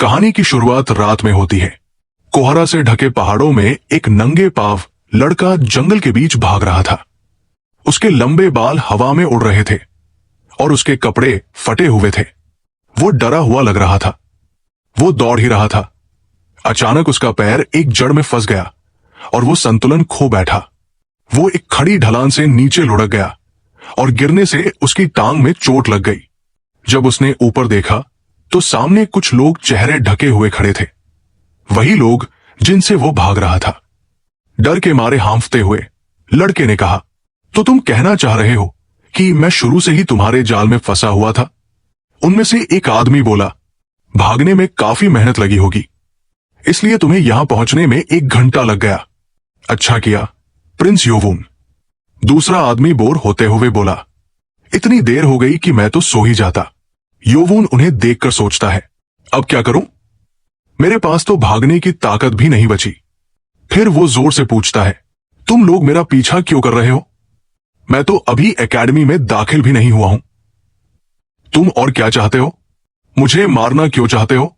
कहानी की शुरुआत रात में होती है। कोहरा से ढके पहाड़ों में एक नंगे पांव लड़का जंगल के बीच भाग रहा था। उसके लंबे बाल हवा में उड़ रहे थे और उसके कपड़े फटे हुए थे। वो डरा हुआ लग रहा था। वो दौड़ ही रहा था। अचानक उसका पैर एक जड़ में फंस गया और वो संतुलन खो बैठा। वो एक खड़ी ढलान से नीचे लुढ़क गया और गिरने से उसकी टांग में चोट लग गई। जब उसने ऊपर देखा तो सामने कुछ लोग चेहरे ढके हुए खड़े थे, वही लोग जिनसे वो भाग रहा था। डर के मारे हांफते हुए लड़के ने कहा, तो तुम कहना चाह रहे हो कि मैं शुरू से ही तुम्हारे जाल में फंसा हुआ था? उनमें से एक आदमी बोला, भागने में काफी मेहनत लगी होगी, इसलिए तुम्हें यहां पहुंचने में 1 घंटा लग गया। अच्छा किया प्रिंस योवून। दूसरा आदमी बोर होते हुए बोला, इतनी देर हो गई कि मैं तो सो ही जाता। योवून उन्हें देखकर सोचता है, अब क्या करूं? मेरे पास तो भागने की ताकत भी नहीं बची। फिर वो जोर से पूछता है, तुम लोग मेरा पीछा क्यों कर रहे हो? मैं तो अभी एकेडमी में दाखिल भी नहीं हुआ हूं। तुम और क्या चाहते हो? मुझे मारना क्यों चाहते हो?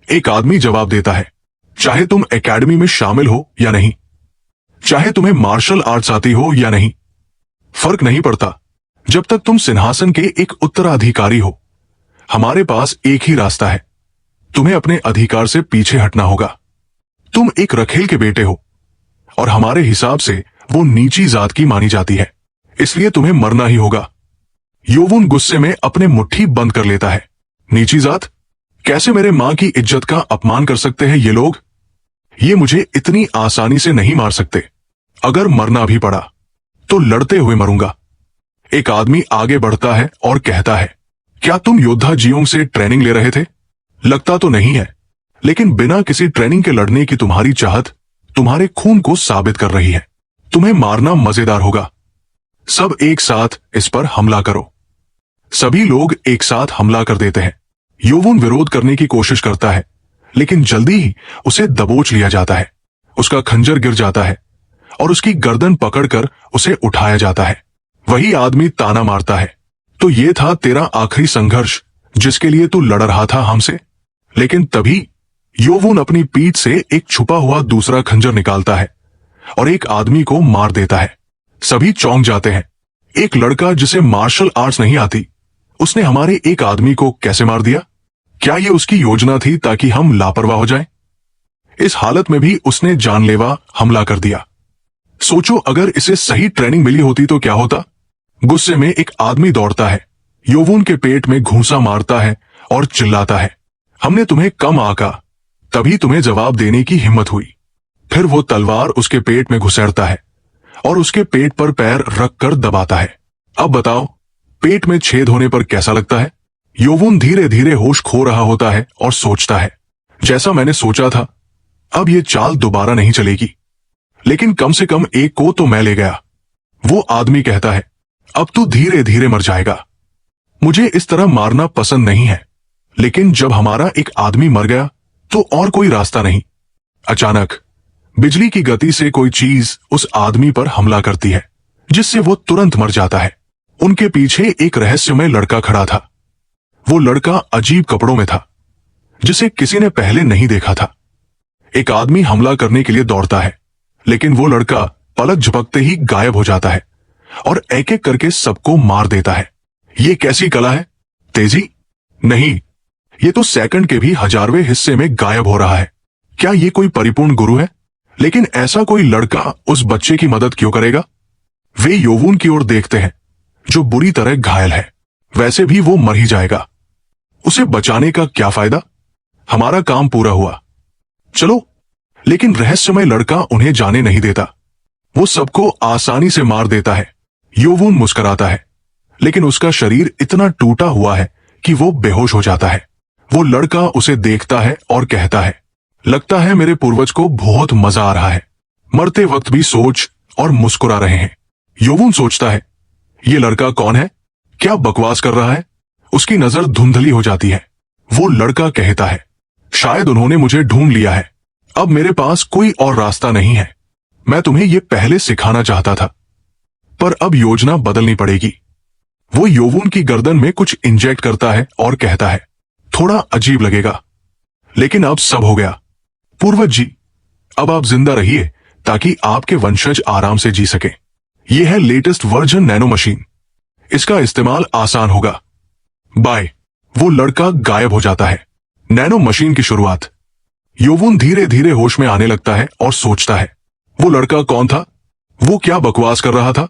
एक आदमी जवाब देता है, चाहे तुम एकेडमी में शामिल हो या नहीं, चाहे तुम्हें मार्शल आर्ट्स आती हो या नहीं, फर्क नहीं पड़ता जब तक तुम सिंहासन के एक उत्तराधिकारी हो। हमारे पास एक ही रास्ता है, तुम्हें अपने अधिकार से पीछे हटना होगा। तुम एक रखेल के बेटे हो और हमारे हिसाब से वो नीची जात की मानी जाती है, इसलिए तुम्हें मरना ही होगा। योवून गुस्से में अपने मुट्ठी बंद कर लेता है। नीची जात? कैसे मेरे मां की इज्जत का अपमान कर सकते हैं ये लोग? ये मुझे इतनी आसानी से नहीं मार सकते। अगर मरना भी पड़ा तो लड़ते हुए मरूंगा। एक आदमी आगे बढ़ता है और कहता है, क्या तुम योद्धा जियोंग से ट्रेनिंग ले रहे थे? लगता तो नहीं है, लेकिन बिना किसी ट्रेनिंग के लड़ने की तुम्हारी चाहत तुम्हारे खून को साबित कर रही है। तुम्हें मारना मजेदार होगा। सब एक साथ इस पर हमला करो। सभी लोग एक साथ हमला कर देते हैं। योवून विरोध करने की कोशिश करता है, लेकिन जल्दी ही उसे दबोच लिया जाता है। उसका खंजर गिर जाता है और उसकी गर्दन पकड़कर उसे उठाया जाता है। वही आदमी ताना मारता है, तो ये था तेरा आखिरी संघर्ष जिसके लिए तू लड़ रहा था हमसे? लेकिन तभी योवून अपनी पीठ से एक छुपा हुआ दूसरा खंजर निकालता है और एक आदमी को मार देता है। सभी चौंक जाते हैं। एक लड़का जिसे मार्शल आर्ट्स नहीं आती, उसने हमारे एक आदमी को कैसे मार दिया? क्या ये उसकी योजना थी ताकि हम लापरवाह हो जाएं? इस हालत में भी उसने जानलेवा हमला कर दिया। सोचो अगर इसे सही ट्रेनिंग मिली होती तो क्या होता? गुस्से में एक आदमी दौड़ता है, योवून के पेट में घूंसा मारता है और चिल्लाता है, हमने तुम्हें कम आका। तभी तुम्हें जवाब देने की हिम्मत हुई। फिर वो तलवार उसके पेट में घुसेड़ता है और उसके पेट पर पैर रखकर दबाता है। अब बताओ, पेट में छेद होने पर कैसा लगता है? योवून धीरे धीरे होश खो रहा होता है और सोचता है, जैसा मैंने सोचा था, अब ये चाल दोबारा नहीं चलेगी। लेकिन कम से कम एक को तो मैं ले गया। वो आदमी कहता है, अब तू धीरे धीरे मर जाएगा। मुझे इस तरह मारना पसंद नहीं है, लेकिन जब हमारा एक आदमी मर गया तो और कोई रास्ता नहीं। अचानक बिजली की गति से कोई चीज उस आदमी पर हमला करती है, जिससे वो तुरंत मर जाता है। उनके पीछे एक रहस्यमय लड़का खड़ा था। वो लड़का अजीब कपड़ों में था, जिसे किसी ने पहले नहीं देखा था। एक आदमी हमला करने के लिए दौड़ता है, लेकिन वो लड़का पलक झपकते ही गायब हो जाता है और एक एक करके सबको मार देता है। ये कैसी कला है? तेजी? नहीं, ये तो सेकंड के भी 1000वें हिस्से में गायब हो रहा है। क्या ये कोई परिपूर्ण गुरु है? लेकिन ऐसा कोई लड़का उस बच्चे की मदद क्यों करेगा? वे योवून की ओर देखते हैं, जो बुरी तरह घायल है। वैसे भी वो मर ही जाएगा, उसे बचाने का क्या फायदा? हमारा काम पूरा हुआ, चलो। लेकिन रहस्यमय लड़का उन्हें जाने नहीं देता। वो सबको आसानी से मार देता है। योवून मुस्कुराता है, लेकिन उसका शरीर इतना टूटा हुआ है कि वो बेहोश हो जाता है। वो लड़का उसे देखता है और कहता है, लगता है मेरे पूर्वज को बहुत मजा आ रहा है। मरते वक्त भी सोच और मुस्कुरा रहे हैं। योवून सोचता है, ये लड़का कौन है? क्या बकवास कर रहा है? उसकी नजर धुंधली हो जाती है। वो लड़का कहता है, शायद उन्होंने मुझे ढूंढ लिया है। अब मेरे पास कोई और रास्ता नहीं है। मैं तुम्हें ये पहले सिखाना चाहता था, पर अब योजना बदलनी पड़ेगी। वो योवून की गर्दन में कुछ इंजेक्ट करता है और कहता है, थोड़ा अजीब लगेगा, लेकिन अब सब हो गया। पूर्वज जी, अब आप जिंदा रहिए ताकि आपके वंशज आराम से जी सके। यह है लेटेस्ट वर्जन नैनो मशीन। इसका इस्तेमाल आसान होगा। बाय। वो लड़का गायब हो जाता है। नैनो मशीन की शुरुआत। योवुन धीरे धीरे होश में आने लगता है और सोचता है, वो लड़का कौन था? वो क्या बकवास कर रहा था?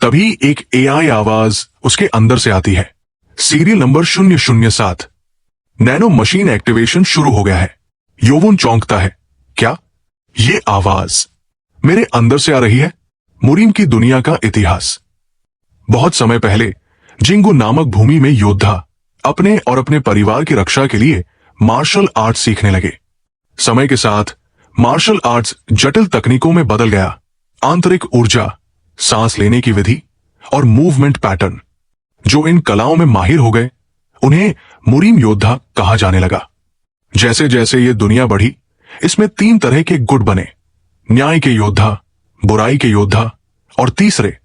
तभी एक एआई आवाज उसके अंदर से आती है। Serial number 007। Nano machine activation शुरू हो गया है। योवुन चौंकता है। क्या ये आवाज मेरे अंदर से आ रही है? मुरीम की दुनिया का इतिहास। बहुत समय पहले जिंगू नामक भूमि में योद्धा अपने और अपने परिवार की रक्षा के लिए मार्शल आर्ट्स सीखने लगे। समय के साथ मार्शल आर्ट्स जटिल तकनीकों में बदल गया। आंतरिक ऊर्जा, सांस लेने की विधि और मूवमेंट पैटर्न। जो इन कलाओं में माहिर हो गए उन्हें मुरीम योद्धा कहा जाने लगा। जैसे जैसे ये दुनिया बढ़ी, इसमें 3 तरह के गुट बने। न्याय के योद्धा, बुराई के योद्धा और तीसरे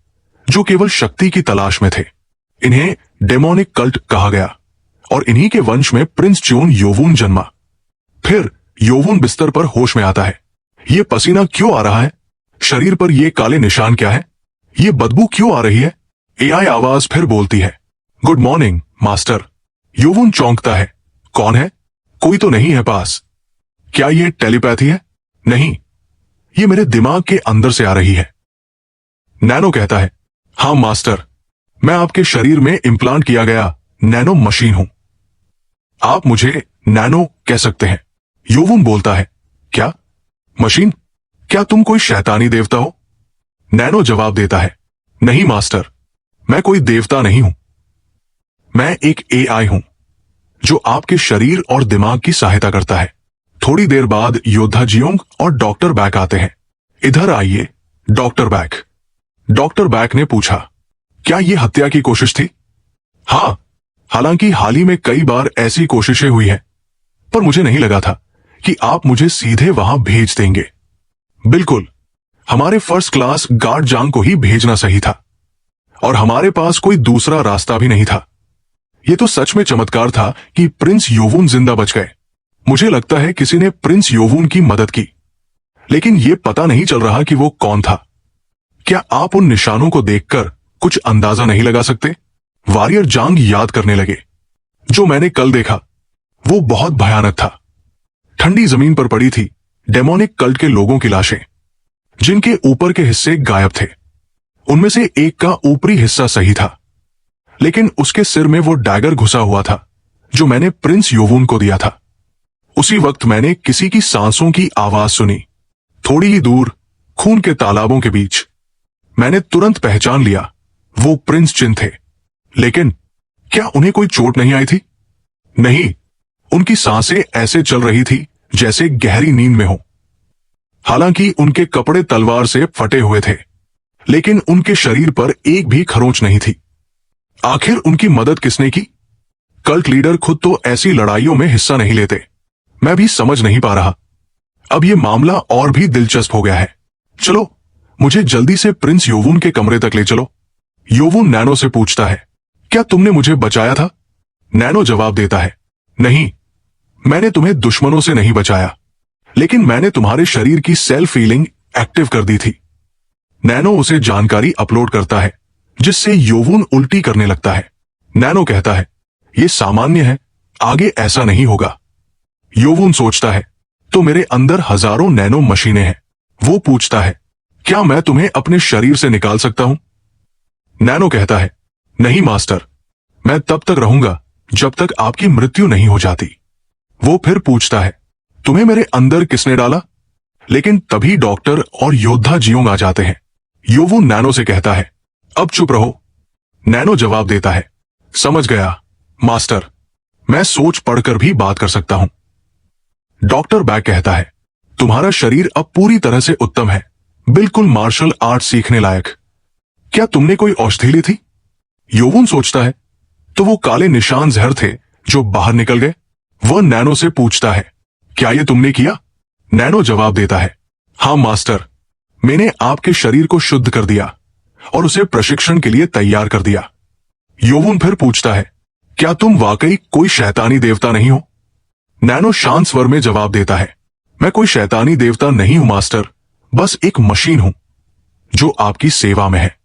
जो केवल शक्ति की तलाश में थे। इन्हें डेमोनिक कल्ट कहा गया और इन्हीं के वंश में प्रिंस च्योन योवुन जन्मा। फिर योवुन बिस्तर पर होश में आता है। ये पसीना क्यों आ रहा है? शरीर पर ये काले निशान क्या है? ये बदबू क्यों आ रही है? एआई आवाज फिर बोलती है, गुड मॉर्निंग मास्टर। योवुन चौंकता है। कौन है? कोई तो नहीं है पास। क्या ये टेलीपैथी है? नहीं, ये मेरे दिमाग के अंदर से आ रही है। नैनो कहता है, हाँ मास्टर, मैं आपके शरीर में इम्प्लांट किया गया नैनो मशीन हूं। आप मुझे नैनो कह सकते हैं। योवुन बोलता है, क्या मशीन? क्या तुम कोई शैतानी देवता हो? नैनो जवाब देता है, नहीं मास्टर, मैं कोई देवता नहीं हूं। मैं एक एआई हूं जो आपके शरीर और दिमाग की सहायता करता है। थोड़ी देर बाद योद्धा जियोंग और डॉक्टर बैक आते हैं। इधर आइए डॉक्टर बैक। डॉक्टर बैक ने पूछा, क्या यह हत्या की कोशिश थी? हाँ, हालांकि हाल ही में कई बार ऐसी कोशिशें हुई हैं, पर मुझे नहीं लगा था कि आप मुझे सीधे वहां भेज देंगे। बिल्कुल, हमारे फर्स्ट क्लास गार्ड जांग को ही भेजना सही था और हमारे पास कोई दूसरा रास्ता भी नहीं था। यह तो सच में चमत्कार था कि प्रिंस योवुन जिंदा बच गए। मुझे लगता है किसी ने प्रिंस योवुन की मदद की, लेकिन यह पता नहीं चल रहा कि वो कौन था। क्या आप उन निशानों को देखकर कुछ अंदाजा नहीं लगा सकते? वॉरियर जांग याद करने लगे। जो मैंने कल देखा वो बहुत भयानक था। ठंडी जमीन पर पड़ी थी डेमोनिक कल्ट के लोगों की लाशें, जिनके ऊपर के हिस्से गायब थे। उनमें से एक का ऊपरी हिस्सा सही था, लेकिन उसके सिर में वो डैगर घुसा हुआ था जो मैंने प्रिंस योवुन को दिया था। उसी वक्त मैंने किसी की सांसों की आवाज सुनी, थोड़ी ही दूर खून के तालाबों के बीच। मैंने तुरंत पहचान लिया, वो प्रिंस चिन थे। लेकिन क्या उन्हें कोई चोट नहीं आई थी? नहीं, उनकी सांसें ऐसे चल रही थी जैसे गहरी नींद में हो। हालांकि उनके कपड़े तलवार से फटे हुए थे, लेकिन उनके शरीर पर एक भी खरोंच नहीं थी। आखिर उनकी मदद किसने की? कल्ट लीडर खुद तो ऐसी लड़ाइयों में हिस्सा नहीं लेते। मैं भी समझ नहीं पा रहा। अब यह मामला और भी दिलचस्प हो गया है। चलो, मुझे जल्दी से प्रिंस योवुन के कमरे तक ले चलो। योवुन नैनो से पूछता है, क्या तुमने मुझे बचाया था? नैनो जवाब देता है, नहीं, मैंने तुम्हें दुश्मनों से नहीं बचाया, लेकिन मैंने तुम्हारे शरीर की सेल फीलिंग एक्टिव कर दी थी। नैनो उसे जानकारी अपलोड करता है, जिससे योवुन उल्टी करने लगता है। नैनो कहता है, यह सामान्य है, आगे ऐसा नहीं होगा। योवुन सोचता है, तो मेरे अंदर हजारों नैनो मशीनें हैं। वो पूछता है, क्या मैं तुम्हें अपने शरीर से निकाल सकता हूं? नैनो कहता है, नहीं मास्टर, मैं तब तक रहूंगा जब तक आपकी मृत्यु नहीं हो जाती। वो फिर पूछता है, तुम्हें मेरे अंदर किसने डाला? लेकिन तभी डॉक्टर और योद्धा जियोंग आ जाते हैं। योवुन नैनो से कहता है, अब चुप रहो। नैनो जवाब देता है, समझ गया मास्टर, मैं सोच पढ़कर भी बात कर सकता हूं। डॉक्टर बैक कहता है, तुम्हारा शरीर अब पूरी तरह से उत्तम है, बिल्कुल मार्शल आर्ट सीखने लायक। क्या तुमने कोई औषधि ली थी? योवुन सोचता है, तो वो काले निशान जहर थे जो बाहर निकल गए। वह नैनो से पूछता है, क्या ये तुमने किया? नैनो जवाब देता है, हाँ मास्टर, मैंने आपके शरीर को शुद्ध कर दिया और उसे प्रशिक्षण के लिए तैयार कर दिया। योवुन फिर पूछता है, क्या तुम वाकई कोई शैतानी देवता नहीं हो? नैनो शांत स्वर में जवाब देता है, मैं कोई शैतानी देवता नहीं हूं मास्टर, बस एक मशीन हूं जो आपकी सेवा में है।